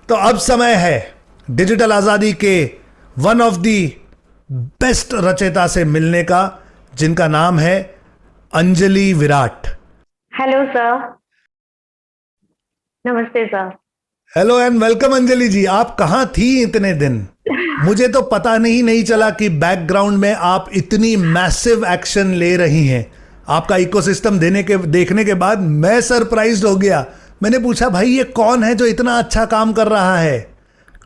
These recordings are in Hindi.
तो अब समय है डिजिटल आजादी के वन ऑफ द बेस्ट रचयिता से मिलने का, जिनका नाम है अंजलि विराट। Hello sir. नमस्ते sir. Hello and welcome Anjali ji. आप कहाँ थी इतने दिन? मुझे तो पता नहीं चला कि बैकग्राउंड में आप इतनी मैसिव एक्शन ले रही हैं। आपका इकोसिस्टम देखने के बाद मैं सरप्राइज्ड हो गया। मैंने पूछा, भाई ये कौन है जो इतना अच्छा काम कर रहा है?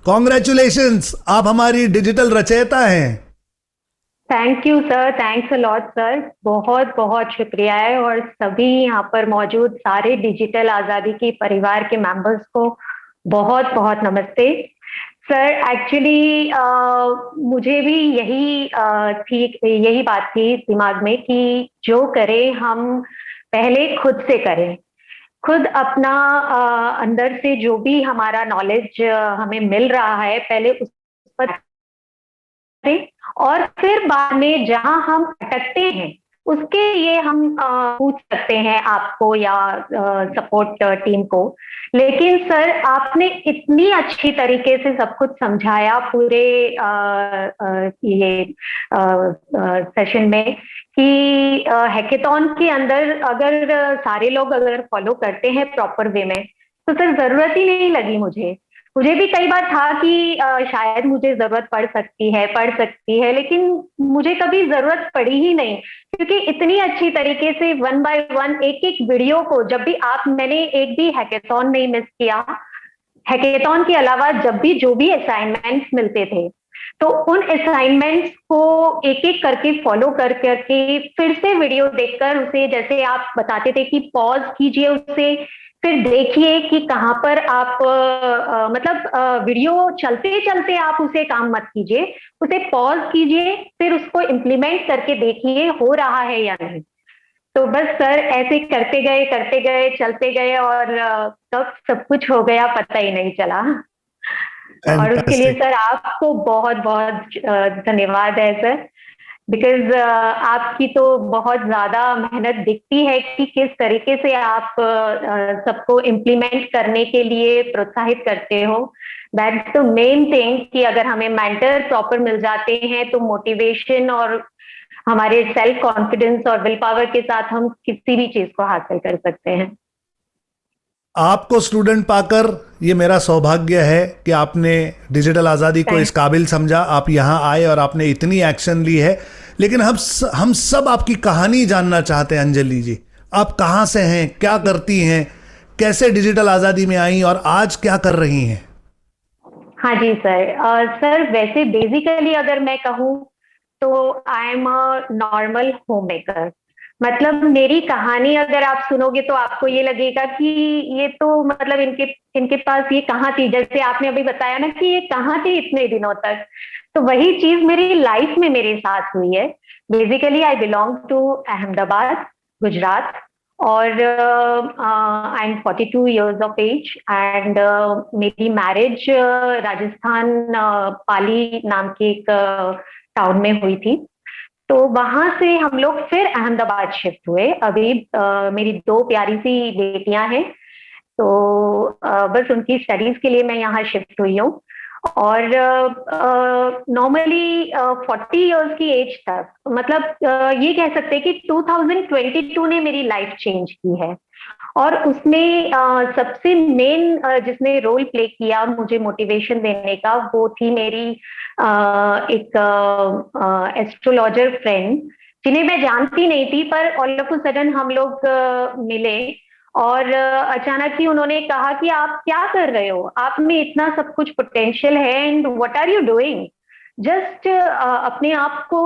कॉन्ग्रेचुलेशंस, आप हमारी डिजिटल रचयिता हैं। Thank you sir, thanks a lot sir. बहुत बहुत शुक्रिया है, और सभी यहाँ पर मौजूद सारे डिजिटल आज़ादी के परिवार के मेंबर्स को बहुत बहुत नमस्ते। सर एक्चुअली मुझे भी यही बात थी दिमाग में कि जो करें हम पहले खुद से करें। खुद अपना अंदर से जो भी हमारा नॉलेज हमें मिल रहा है पहले उस पर करें, और फिर बाद में जहां हम अटकते हैं उसके लिए हम पूछ सकते हैं आपको या सपोर्ट टीम को। लेकिन सर आपने इतनी अच्छी तरीके से सब कुछ समझाया पूरे ये सेशन में कि हैकेथॉन के अंदर अगर सारे लोग अगर फॉलो करते हैं प्रॉपर वे में तो सर जरूरत ही नहीं लगी मुझे। मुझे भी कई बार था कि शायद मुझे जरूरत पड़ सकती है, लेकिन मुझे कभी जरूरत पड़ी ही नहीं, क्योंकि इतनी अच्छी तरीके से वन बाय वन एक एक वीडियो को, जब भी आप मैंने एक भी हैकेथॉन नहीं मिस किया। हैकेथॉन के अलावा जब भी जो भी असाइनमेंट्स मिलते थे तो उन असाइनमेंट्स को एक एक करके फॉलो कर करके फिर से वीडियो देखकर उसे, जैसे आप बताते थे कि पॉज कीजिए उसे, फिर देखिए कि कहाँ पर आप मतलब वीडियो चलते चलते आप उसे काम मत कीजिए, उसे पॉज कीजिए, फिर उसको इम्प्लीमेंट करके देखिए हो रहा है या नहीं। तो बस सर ऐसे करते गए चलते गए, और कब सब कुछ हो गया पता ही नहीं चला। और उसके लिए फैंटास्टिक। सर आपको बहुत बहुत धन्यवाद है सर। बिकॉज आपकी तो बहुत ज्यादा मेहनत दिखती है कि किस तरीके से आप सबको इम्प्लीमेंट करने के लिए प्रोत्साहित करते हो। दैट्स द मेन थिंग कि अगर हमें मेंटर प्रॉपर मिल जाते हैं तो मोटिवेशन और हमारे सेल्फ कॉन्फिडेंस और विल पावर के साथ हम किसी भी चीज को हासिल कर सकते हैं। आपको स्टूडेंट पाकर ये मेरा सौभाग्य है कि आपने डिजिटल आज़ादी को इस थैंक काबिल समझा, आप यहाँ आए और आपने इतनी एक्शन ली है। लेकिन हम सब आपकी कहानी जानना चाहते हैं अंजलि जी। आप कहाँ से हैं, क्या करती हैं, कैसे डिजिटल आज़ादी में आई और आज क्या कर रही हैं? हाँ जी सर। सर वैसे बेसिकली अगर मैं कहूँ तो I am a normal home maker. मतलब मेरी कहानी अगर आप सुनोगे तो आपको ये लगेगा कि ये तो मतलब इनके इनके पास ये कहाँ थी, जैसे आपने अभी बताया ना कि ये कहाँ थी इतने दिनों तक। तो वही चीज मेरी लाइफ में मेरे साथ हुई है। Basically I belong to Ahmedabad, Gujarat. और I am 42 years of age, and मेरी मैरिज राजस्थान पाली नाम के एक टाउन में हुई थी। तो वहां से हम लोग फिर अहमदाबाद शिफ्ट हुए। अभी मेरी दो प्यारी सी बेटियां हैं, तो बस उनकी स्टडीज के लिए मैं यहाँ शिफ्ट हुई हूँ। और नॉर्मली 40 years की एज तक, मतलब ये कह सकते हैं कि 2022 ने मेरी लाइफ चेंज की है। और उसमें सबसे मेन जिसने रोल प्ले किया मुझे मोटिवेशन देने का, वो थी मेरी एक एस्ट्रोलॉजर फ्रेंड, जिन्हें मैं जानती नहीं थी, पर ऑल ऑफ अ सडन हम लोग मिले। और अचानक ही उन्होंने कहा कि आप क्या कर रहे हो, आप में इतना सब कुछ पोटेंशियल है, and what are you doing, just अपने आप को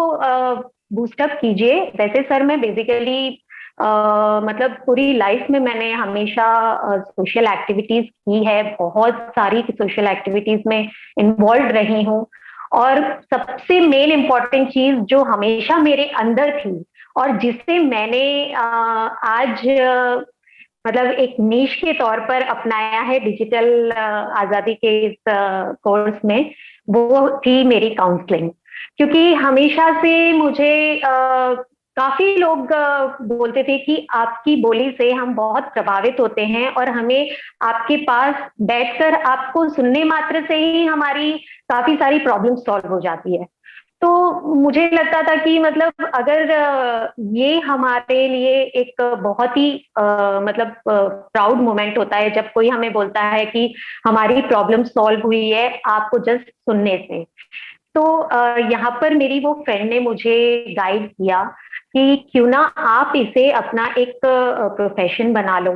बूस्टअप कीजिए। वैसे सर मैं बेसिकली मतलब पूरी लाइफ में मैंने हमेशा सोशल एक्टिविटीज की है, बहुत सारी सोशल एक्टिविटीज में इन्वॉल्व रही हूँ। और सबसे मेन इम्पॉर्टेंट चीज जो हमेशा मेरे अंदर थी और जिससे मैंने आज मतलब एक नीश के तौर पर अपनाया है डिजिटल आजादी के इस कोर्स में, वो थी मेरी काउंसलिंग। क्योंकि हमेशा से मुझे काफी लोग बोलते थे कि आपकी बोली से हम बहुत प्रभावित होते हैं और हमें आपके पास बैठकर आपको सुनने मात्र से ही हमारी काफी सारी प्रॉब्लम सॉल्व हो जाती है। तो मुझे लगता था कि मतलब अगर ये हमारे लिए एक बहुत ही मतलब प्राउड मोमेंट होता है जब कोई हमें बोलता है कि हमारी प्रॉब्लम सॉल्व हुई है आपको जस्ट सुनने से। तो यहाँ पर मेरी वो फ्रेंड ने मुझे गाइड किया कि क्यों ना आप इसे अपना एक प्रोफेशन बना लो।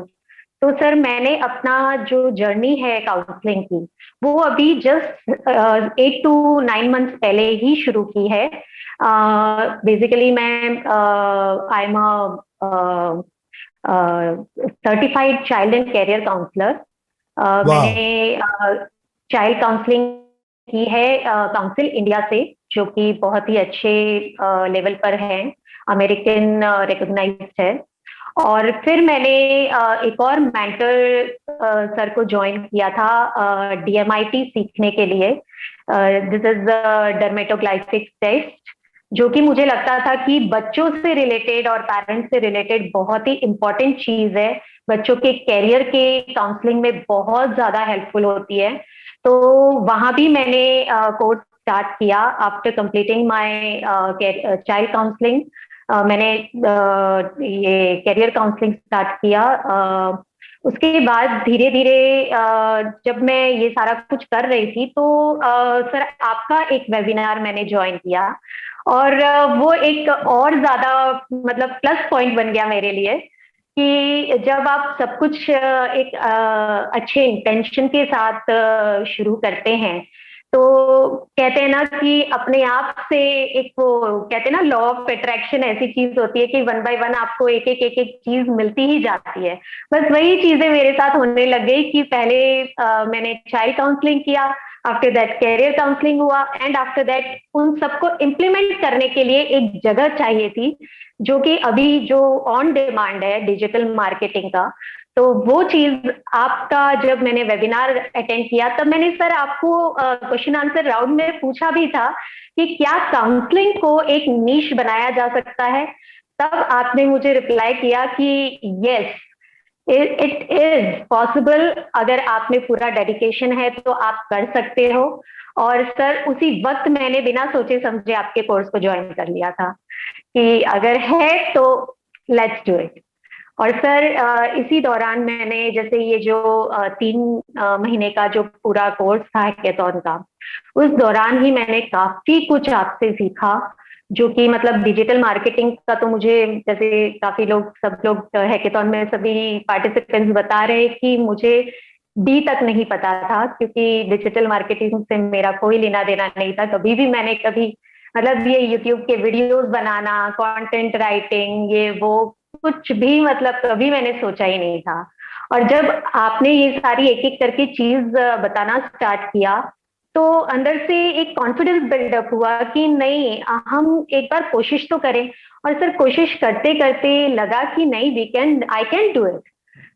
तो सर मैंने अपना जो जर्नी है काउंसलिंग की वो अभी जस्ट 8 to 9 months पहले ही शुरू की है। बेसिकली मैं I am certified child and career counsellor. मैंने वाह। चाइल्ड काउंसलिंग की है काउंसिल इंडिया से, जो कि बहुत ही अच्छे लेवल पर है, अमेरिकन रिकॉग्नाइज्ड है। और फिर मैंने एक और मेंटर सर को ज्वाइन किया था डीएमआईटी सीखने के लिए। दिस इज डर्मेटोग्लाइफिक टेस्ट, जो कि मुझे लगता था कि बच्चों से रिलेटेड और पेरेंट्स से रिलेटेड बहुत ही इंपॉर्टेंट चीज है, बच्चों के कैरियर के काउंसलिंग में बहुत ज्यादा हेल्पफुल होती है। तो वहां भी मैंने कोर्स स्टार्ट किया after completing my child counselling. मैंने ये कैरियर काउंसलिंग स्टार्ट किया। उसके बाद धीरे धीरे जब मैं ये सारा कुछ कर रही थी तो सर आपका एक वेबिनार मैंने ज्वाइन किया और वो एक और ज्यादा मतलब प्लस पॉइंट बन गया मेरे लिए कि जब आप सब कुछ एक अच्छे इंटेंशन के साथ शुरू करते हैं तो कहते हैं ना कि अपने आप से एक वो कहते हैं ना लॉ ऑफ अट्रैक्शन ऐसी चीज होती है कि वन बाय वन आपको एक एक चीज मिलती ही जाती है। बस वही चीजें मेरे साथ होने लग गई कि पहले मैंने चाइल्ड काउंसलिंग किया, आफ्टर दैट कैरियर काउंसलिंग हुआ एंड आफ्टर दैट उन सबको इम्प्लीमेंट करने के लिए एक जगह चाहिए थी, जो कि अभी जो ऑन डिमांड है डिजिटल मार्केटिंग का। तो वो चीज आपका जब मैंने वेबिनार अटेंड किया तब मैंने सर आपको क्वेश्चन आंसर राउंड में पूछा भी था कि क्या काउंसलिंग को एक नीश बनाया जा सकता है। तब आपने मुझे रिप्लाई किया कि यस इट इज पॉसिबल, अगर आप में पूरा डेडिकेशन है तो आप कर सकते हो। और सर उसी वक्त मैंने बिना सोचे समझे आपके कोर्स को ज्वाइन कर लिया था कि अगर है तो लेट्स डू इट। और सर इसी दौरान मैंने जैसे ये जो 3 महीने का जो पूरा कोर्स था हैकेथॉन का, उस दौरान ही मैंने काफी कुछ आपसे सीखा, जो कि मतलब डिजिटल मार्केटिंग का तो मुझे जैसे काफी लोग सब लोग हैकेथॉन में सभी पार्टिसिपेंट्स बता रहे हैं कि मुझे डी तक नहीं पता था, क्योंकि डिजिटल मार्केटिंग से मेरा कोई लेना देना नहीं था। कभी भी मैंने कभी मतलब ये यूट्यूब के वीडियोस बनाना, कंटेंट राइटिंग, ये वो कुछ भी मतलब कभी मैंने सोचा ही नहीं था। और जब आपने ये सारी एक एक करके चीज बताना स्टार्ट किया तो अंदर से एक कॉन्फिडेंस बिल्डअप हुआ कि नहीं हम एक बार कोशिश तो करें। और सर कोशिश करते करते लगा कि नहीं we can, I can do it,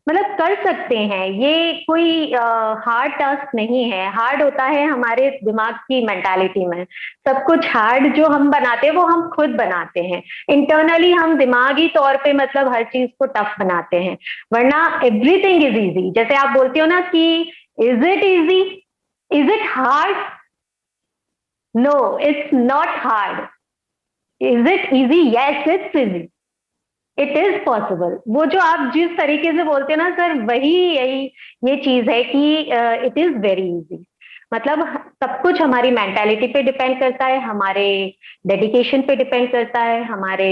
मतलब कर सकते हैं। ये कोई हार्ड टास्क नहीं है, हार्ड होता है हमारे दिमाग की मेंटालिटी में। सब कुछ हार्ड जो हम बनाते हैं वो हम खुद बनाते हैं, इंटरनली हम दिमागी तौर पे मतलब हर चीज को टफ बनाते हैं, वरना एवरीथिंग इज इजी। जैसे आप बोलते हो ना कि is it easy, is it hard, no it's not hard. Is it easy, yes it's easy, it is possible. वो जो आप जिस तरीके से बोलते हैं ना सर, वही यही ये चीज है कि इट इज वेरी इजी। मतलब सब कुछ हमारी मेंटालिटी पे डिपेंड करता है, हमारे डेडिकेशन पे डिपेंड करता है, हमारे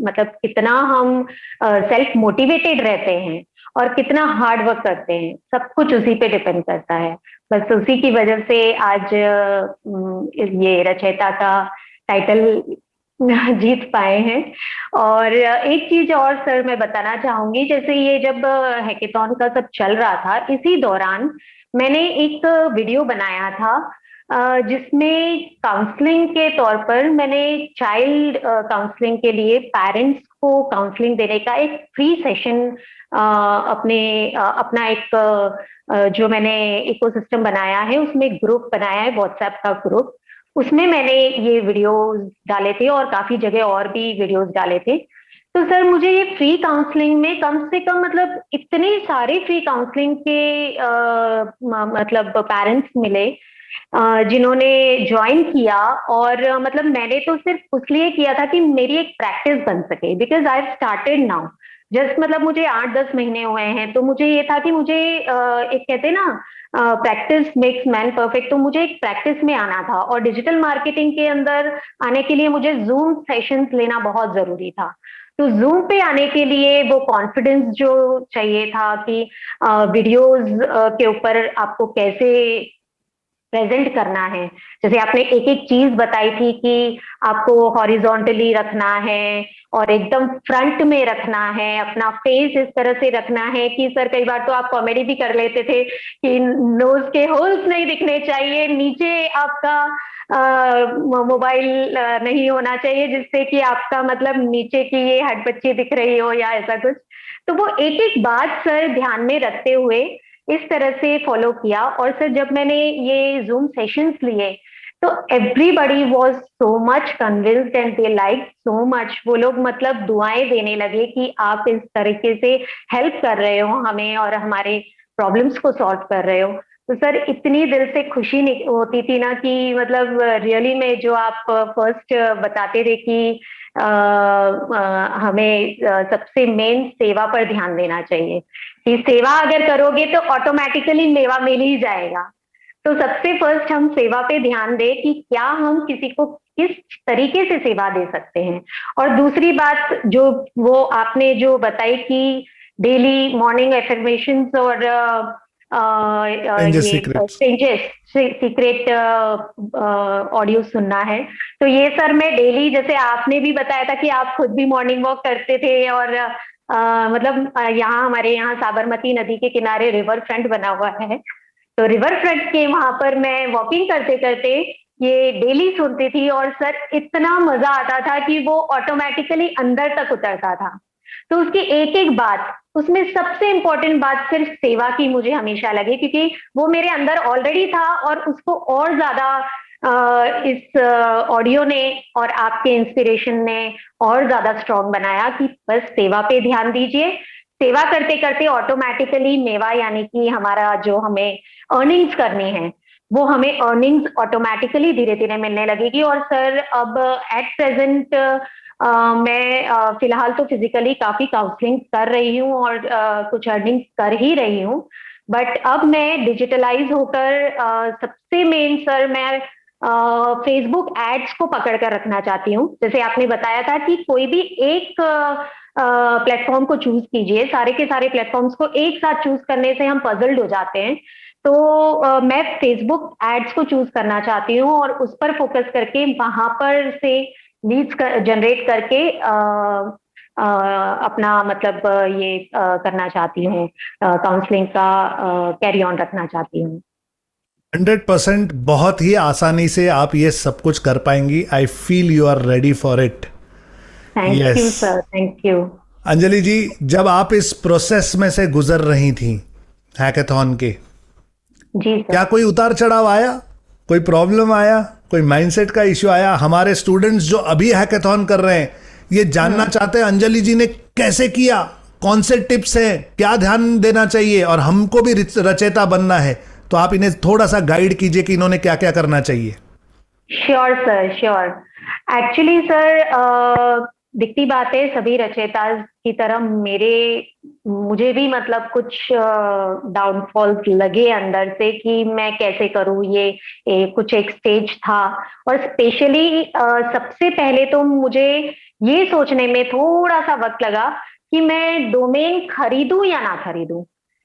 मतलब कितना हम सेल्फ मोटिवेटेड रहते हैं और कितना हार्ड वर्क करते हैं, सब कुछ उसी पे डिपेंड करता है। बस उसी की वजह से आज ये रचयिता का टाइटल जीत पाए हैं। और एक चीज और सर मैं बताना चाहूंगी, जैसे ये जब हैकेथॉन का सब चल रहा था इसी दौरान मैंने एक वीडियो बनाया था जिसमें काउंसलिंग के तौर पर मैंने चाइल्ड काउंसलिंग के लिए पेरेंट्स को काउंसलिंग देने का एक फ्री सेशन अपना एक जो मैंने इकोसिस्टम बनाया है उसमें ग्रुप बनाया है, व्हाट्सएप का ग्रुप। उसमें मैंने ये वीडियोस डाले थे और काफी जगह और भी वीडियोस डाले थे। तो सर मुझे ये फ्री काउंसलिंग में कम से कम मतलब इतने सारे फ्री काउंसलिंग के मतलब पेरेंट्स मिले जिन्होंने ज्वाइन किया। और मतलब मैंने तो सिर्फ उसलिए किया था कि मेरी एक प्रैक्टिस बन सके, because I started now just, मतलब मुझे 8-10 महीने हुए हैं। तो मुझे ये था कि मुझे एक कहते हैं ना, प्रैक्टिस मेक्स मैन परफेक्ट, तो मुझे एक प्रैक्टिस में आना था और डिजिटल मार्केटिंग के अंदर आने के लिए मुझे जूम सेशंस लेना बहुत जरूरी था। तो जूम पे आने के लिए वो कॉन्फिडेंस जो चाहिए था कि वीडियोस के ऊपर आपको कैसे प्रेजेंट करना है। जैसे आपने एक एक चीज बताई थी कि आपको हॉरिजॉन्टली रखना है और एकदम फ्रंट में रखना है, अपना फेस इस तरह से रखना है कि सर कई बार तो आप कॉमेडी भी कर लेते थे कि नोज के होल्स नहीं दिखने चाहिए, नीचे आपका मोबाइल नहीं होना चाहिए जिससे कि आपका मतलब नीचे की ये हड्डपच्ची दिख रही हो या ऐसा कुछ। तो वो एक एक बात सर ध्यान में रखते हुए इस तरह से फॉलो किया। और सर जब मैंने ये जूम सेशंस लिए तो everybody was so much convinced and they like so much. वो लोग मतलब दुआएं देने लगे कि आप इस तरीके से हेल्प कर रहे हो हमें और हमारे प्रॉब्लम्स को सॉल्व कर रहे हो। तो सर इतनी दिल से खुशी होती थी ना कि मतलब रियली में जो आप फर्स्ट बताते थे कि हमें सबसे मेन सेवा पर ध्यान देना चाहिए कि सेवा अगर करोगे तो ऑटोमेटिकली मेवा मिल ही जाएगा। तो सबसे फर्स्ट हम सेवा पे ध्यान दें कि क्या हम किसी को किस तरीके से सेवा दे सकते हैं। और दूसरी बात जो वो आपने जो बताई कि डेली मॉर्निंग एफर्मेशंस और एंजल ये सीक्रेट्स। चेंजेस सीक्रेट ऑडियो सुनना है। तो ये सर मैं डेली, जैसे आपने भी बताया था कि आप खुद भी मॉर्निंग वॉक करते थे और मतलब यहाँ हमारे यहाँ साबरमती नदी के किनारे रिवर फ्रंट बना हुआ है। तो रिवर फ्रंट के वहां पर मैं वॉकिंग करते करते ये डेली सुनती थी और सर इतना मजा आता था कि वो ऑटोमेटिकली अंदर तक उतरता था। तो उसकी एक एक बात, उसमें सबसे इंपॉर्टेंट बात सिर्फ सेवा की मुझे हमेशा लगी, क्योंकि वो मेरे अंदर ऑलरेडी था और उसको और ज्यादा इस ऑडियो ने और आपके इंस्पिरेशन ने और ज्यादा स्ट्रॉन्ग बनाया कि बस सेवा पे ध्यान दीजिए। सेवा करते करते ऑटोमेटिकली मेवा यानी कि हमारा जो हमें अर्निंग्स करनी है वो हमें अर्निंग्स ऑटोमेटिकली धीरे धीरे मिलने लगेगी। और सर अब एट प्रेजेंट मैं फिलहाल तो फिजिकली काफी काउंसलिंग कर रही हूँ और कुछ अर्निंग कर ही रही हूँ। बट अब मैं डिजिटलाइज होकर सबसे मेन सर मैं फेसबुक एड्स को पकड़ कर रखना चाहती हूँ। जैसे आपने बताया था कि कोई भी एक प्लेटफॉर्म को चूज कीजिए, सारे के सारे प्लेटफॉर्म्स को एक साथ चूज करने से हम पजल्ड हो जाते हैं। तो मैं फेसबुक एड्स को चूज करना चाहती हूँ और उस पर फोकस करके वहां पर से लीड्स जनरेट करके अपना मतलब ये करना चाहती हूँ, काउंसलिंग का कैरी ऑन रखना चाहती हूँ। 100% बहुत ही आसानी से आप ये सब कुछ कर पाएंगी। I feel you are ready for it. Thank you sir, thank you. Anjali ji, जब आप इस प्रोसेस में से गुजर रही थी हैकाथॉन के, जी सर। क्या कोई उतार चढ़ाव आया, कोई प्रॉब्लम आया, कोई माइंडसेट का इश्यू आया? हमारे स्टूडेंट्स जो अभी हैकाथॉन कर रहे हैं ये जानना चाहते हैं अंजलि जी ने कैसे किया, कौन से टिप्स हैं, क्या ध्यान देना चाहिए, और हमको भी रचेता बनना है। तो आप इन्हें थोड़ा सा गाइड कीजिए कि इन्होंने क्या क्या करना चाहिए। Sure sir, sure. Actually sir दिखती बात है, सभी रचयिता की तरह मुझे भी मतलब कुछ डाउनफॉल्स लगे अंदर से कि मैं कैसे करूं ये कुछ एक स्टेज था। और स्पेशली सबसे पहले तो मुझे ये सोचने में थोड़ा सा वक्त लगा कि मैं डोमेन खरीदूं या ना खरीदूं।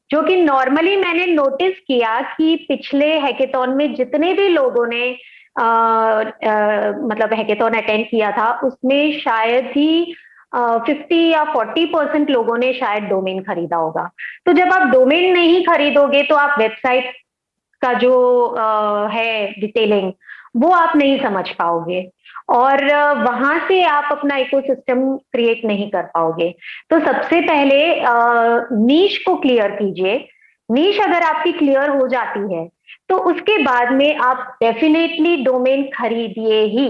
जो कि नॉर्मली मैंने नोटिस किया कि पिछले हैकेथॉन में जितने भी लोगों ने मतलब हैकेथॉन अटेंड किया था उसमें शायद ही 50 या 40% लोगों ने शायद डोमेन खरीदा होगा। तो जब आप डोमेन नहीं खरीदोगे तो आप वेबसाइट का जो है डिटेलिंग वो आप नहीं समझ पाओगे और वहां से आप अपना इकोसिस्टम क्रिएट नहीं कर पाओगे। तो सबसे पहले नीश को क्लियर कीजिए नीश अगर आपकी क्लियर हो जाती है तो उसके बाद में आप डेफिनेटली डोमेन खरीदिए ही,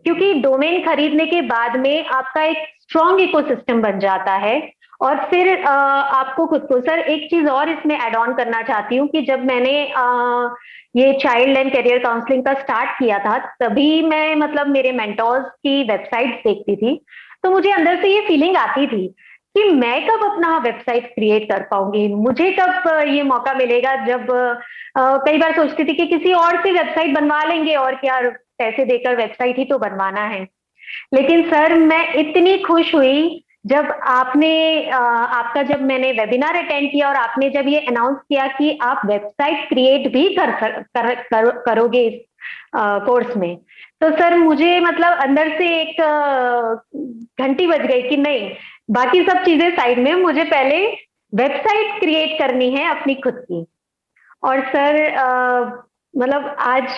क्योंकि डोमेन खरीदने के बाद में आपका एक स्ट्रॉन्ग इकोसिस्टम बन जाता है। और फिर आपको खुद को, सर एक चीज और इसमें ऐड ऑन करना चाहती हूँ कि जब मैंने ये चाइल्ड एंड करियर काउंसलिंग का स्टार्ट किया था, तभी मैं मतलब मेरे मेंटोर्स की वेबसाइट देखती थी, तो मुझे अंदर से ये फीलिंग आती थी कि मैं कब अपना वेबसाइट क्रिएट कर पाऊंगी, मुझे कब ये मौका मिलेगा। जब कई बार सोचती थी कि किसी और से वेबसाइट बनवा लेंगे, और क्या, पैसे देकर वेबसाइट ही तो बनवाना है। लेकिन सर मैं इतनी खुश हुई जब आपने आपका जब मैंने वेबिनार अटेंड किया और आपने जब ये अनाउंस किया कि आप वेबसाइट क्रिएट भी करोगे इस कोर्स में। तो सर मुझे मतलब अंदर से एक घंटी बज गई कि नहीं, बाकी सब चीजें साइड में, मुझे पहले वेबसाइट क्रिएट करनी है अपनी खुद की। और सर मतलब आज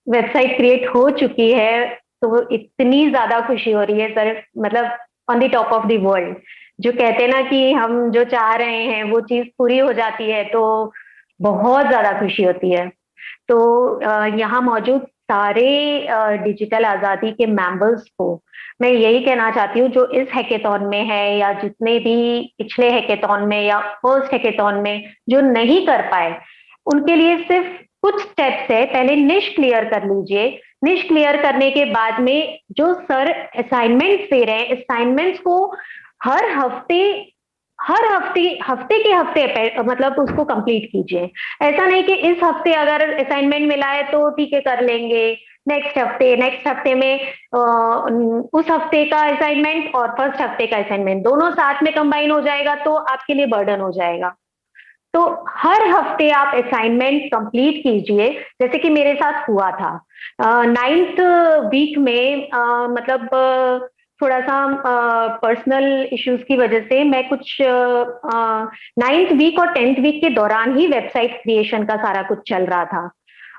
वेबसाइट क्रिएट हो चुकी है, तो इतनी ज्यादा खुशी हो रही है सर, मतलब on the top of the world. जो कहते हैं ना कि हम जो चाह रहे हैं वो चीज पूरी हो जाती है, तो बहुत ज्यादा खुशी होती है। तो यहाँ मौजूद सारे डिजिटल आजादी के मेंबर्स को मैं यही कहना चाहती हूँ, जो इस हैकेथॉन में है या जितने भी पिछले हैकेथॉन में या फर्स्ट हैकेथॉन में जो नहीं कर पाए, उनके लिए सिर्फ कुछ स्टेप्स है। पहले निश क्लियर कर लीजिए। निश क्लियर करने के बाद में जो सर असाइनमेंट्स दे रहे हैं, असाइनमेंट्स को हर हफ्ते हफ्ते के हफ्ते मतलब उसको कंप्लीट कीजिए। ऐसा नहीं कि इस हफ्ते अगर असाइनमेंट मिला है तो ठीक है कर लेंगे, नेक्स्ट हफ्ते में उस हफ्ते का असाइनमेंट और फर्स्ट हफ्ते का असाइनमेंट दोनों साथ में कंबाइन हो जाएगा तो आपके लिए बर्डन हो जाएगा। तो हर हफ्ते आप असाइनमेंट कंप्लीट कीजिए, जैसे कि मेरे साथ हुआ था। 9th वीक में मतलब थोड़ा सा पर्सनल इश्यूज की वजह से मैं कुछ 9th वीक और 10th वीक के दौरान ही वेबसाइट क्रिएशन का सारा कुछ चल रहा था।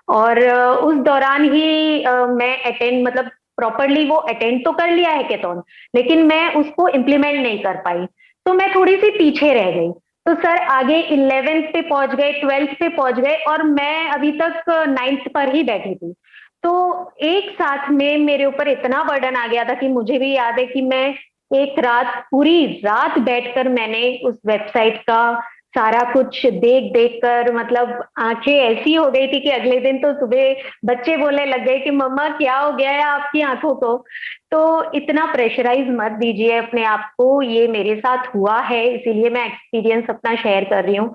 और उस दौरान ही मैं अटेंड, मतलब प्रॉपरली वो अटेंड तो कर लिया है हैकेथॉन, लेकिन मैं उसको इम्प्लीमेंट नहीं कर पाई, तो मैं थोड़ी सी पीछे रह गई। तो सर आगे 11th पे पहुंच गए, 12th पे पहुंच गए, और मैं अभी तक 9th पर ही बैठी थी। तो एक साथ में मेरे ऊपर इतना बर्डन आ गया था कि मुझे भी याद है कि मैं एक रात, पूरी रात बैठकर मैंने उस वेबसाइट का सारा कुछ देख देख कर, मतलब आंखें ऐसी हो गई थी कि अगले दिन तो सुबह बच्चे बोलने लग गए कि मम्मा क्या हो गया है आपकी आंखों को। तो इतना प्रेशराइज मत दीजिए अपने आप को, ये मेरे साथ हुआ है इसीलिए मैं एक्सपीरियंस अपना शेयर कर रही हूँ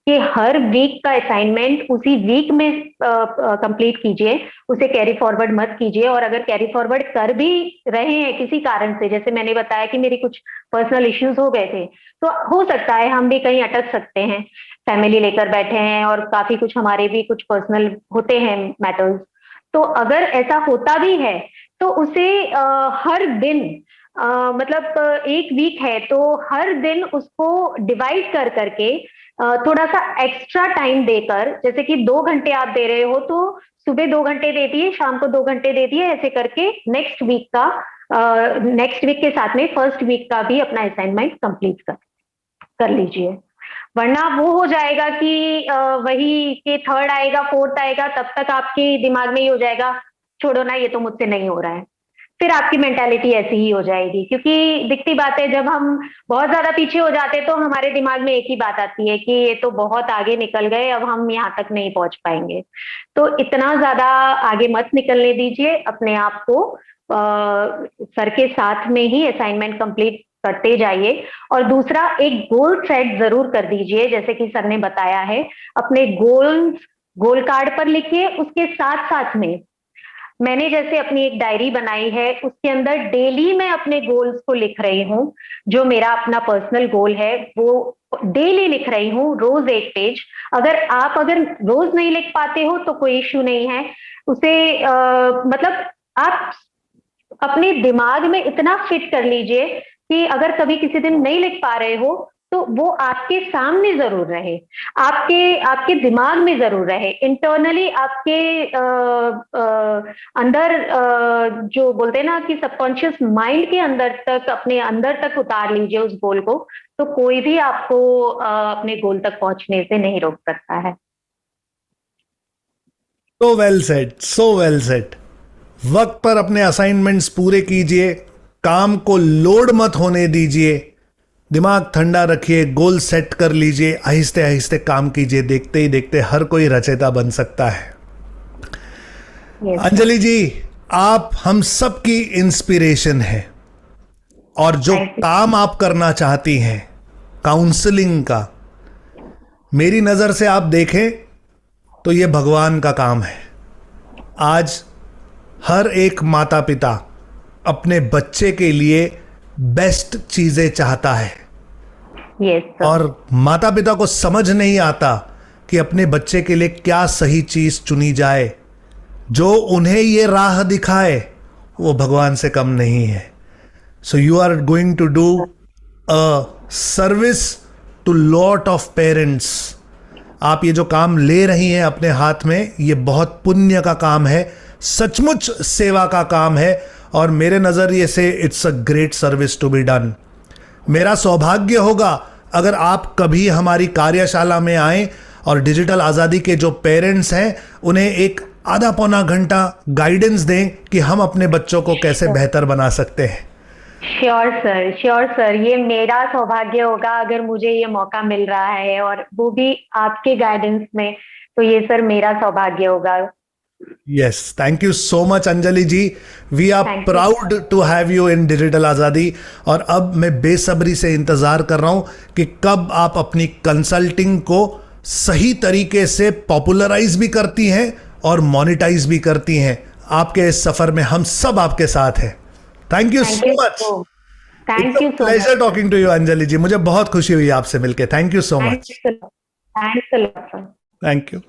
कि हर वीक का असाइनमेंट उसी वीक में कंप्लीट कीजिए, उसे कैरी फॉरवर्ड मत कीजिए। और अगर कैरी फॉरवर्ड कर भी रहे हैं किसी कारण से, जैसे मैंने बताया कि मेरी कुछ पर्सनल इश्यूज हो गए थे, तो हो सकता है हम भी कहीं अटक सकते हैं, फैमिली लेकर बैठे हैं और काफी कुछ हमारे भी कुछ पर्सनल होते हैं मैटर्स। तो अगर ऐसा होता भी है तो उसे हर दिन मतलब एक वीक है तो हर दिन उसको डिवाइड कर करके थोड़ा सा एक्स्ट्रा टाइम देकर, जैसे कि 2 घंटे आप दे रहे हो तो सुबह 2 घंटे दे दिए, शाम को 2 घंटे दे दिए, ऐसे करके नेक्स्ट वीक के साथ में फर्स्ट वीक का भी अपना असाइनमेंट कंप्लीट कर लीजिए। वरना वो हो जाएगा कि वही के थर्ड आएगा, फोर्थ आएगा, तब तक आपके दिमाग में ही हो जाएगा छोड़ो ना, ये तो मुझसे नहीं हो रहा है। फिर आपकी मेंटालिटी ऐसी ही हो जाएगी, क्योंकि दिखती बात है जब हम बहुत ज्यादा पीछे हो जाते तो हमारे दिमाग में एक ही बात आती है कि ये तो बहुत आगे निकल गए, अब हम यहाँ तक नहीं पहुंच पाएंगे। तो इतना ज्यादा आगे मत निकलने दीजिए अपने आप को, सर के साथ में ही असाइनमेंट कंप्लीट करते जाइए। और दूसरा, एक गोल सेट जरूर कर दीजिए, जैसे कि सर ने बताया है, अपने गोल्स गोल कार्ड पर लिखिए। उसके साथ साथ में मैंने जैसे अपनी एक डायरी बनाई है, उसके अंदर डेली मैं अपने गोल्स को लिख रही हूँ। जो मेरा अपना पर्सनल गोल है वो डेली लिख रही हूँ, रोज एक पेज। अगर रोज नहीं लिख पाते हो तो कोई इश्यू नहीं है, उसे मतलब आप अपने दिमाग में इतना फिट कर लीजिए कि अगर कभी किसी दिन नहीं लिख पा रहे हो तो वो आपके सामने जरूर रहे, आपके आपके दिमाग में जरूर रहे, इंटरनली आपके अंदर जो बोलते हैं ना कि सबकॉन्शियस माइंड के अंदर तक, अपने अंदर तक उतार लीजिए उस गोल को, तो कोई भी आपको अपने गोल तक पहुंचने से नहीं रोक सकता है। So well said, so well said. वक्त पर अपने असाइनमेंट्स पूरे कीजिए, काम को लोड मत होने दीजिए, दिमाग ठंडा रखिए, गोल सेट कर लीजिए, आहिस्ते आहिस्ते काम कीजिए, देखते ही देखते हर कोई रचयिता बन सकता है। अंजलि जी, आप हम सब की इंस्पिरेशन है, और जो काम आप करना चाहती हैं काउंसलिंग का, मेरी नजर से आप देखें तो ये भगवान का काम है। आज हर एक माता पिता अपने बच्चे के लिए बेस्ट चीजें चाहता है, yes, और माता पिता को समझ नहीं आता कि अपने बच्चे के लिए क्या सही चीज चुनी जाए। जो उन्हें ये राह दिखाए वो भगवान से कम नहीं है। So you are going to do a service to lot of parents. आप ये जो काम ले रही हैं अपने हाथ में, ये बहुत पुण्य का काम है, सचमुच सेवा का काम है, और मेरे नजरिए से it's a great service to be done. मेरा सौभाग्य होगा अगर आप कभी हमारी कार्यशाला में आएं और डिजिटल आज़ादी के जो पेरेंट्स हैं उन्हें एक आधा पौना घंटा गाइडेंस दें कि हम अपने बच्चों को कैसे बेहतर बना सकते हैं। श्योर सर, श्योर सर, ये मेरा सौभाग्य होगा अगर मुझे ये मौका मिल रहा है, और वो भी आपके गाइडेंस में, तो ये सर मेरा सौभाग्य होगा। Yes, thank you so much Anjali ji. We are Thank you. proud to have you in Digital Azadi. और अब मैं बेसब्री से इंतजार कर रहा हूं कि कब आप अपनी कंसल्टिंग को सही तरीके से पॉपुलराइज भी करती हैं और मोनेटाइज भी करती हैं। आपके इस सफर में हम सब आपके साथ हैं। Thank you so much. Thank you so much. Pleasure talking to you Anjali ji, मुझे बहुत खुशी हुई आपसे मिलकर। Thank you so much. Thanks a lot sir. Thank you.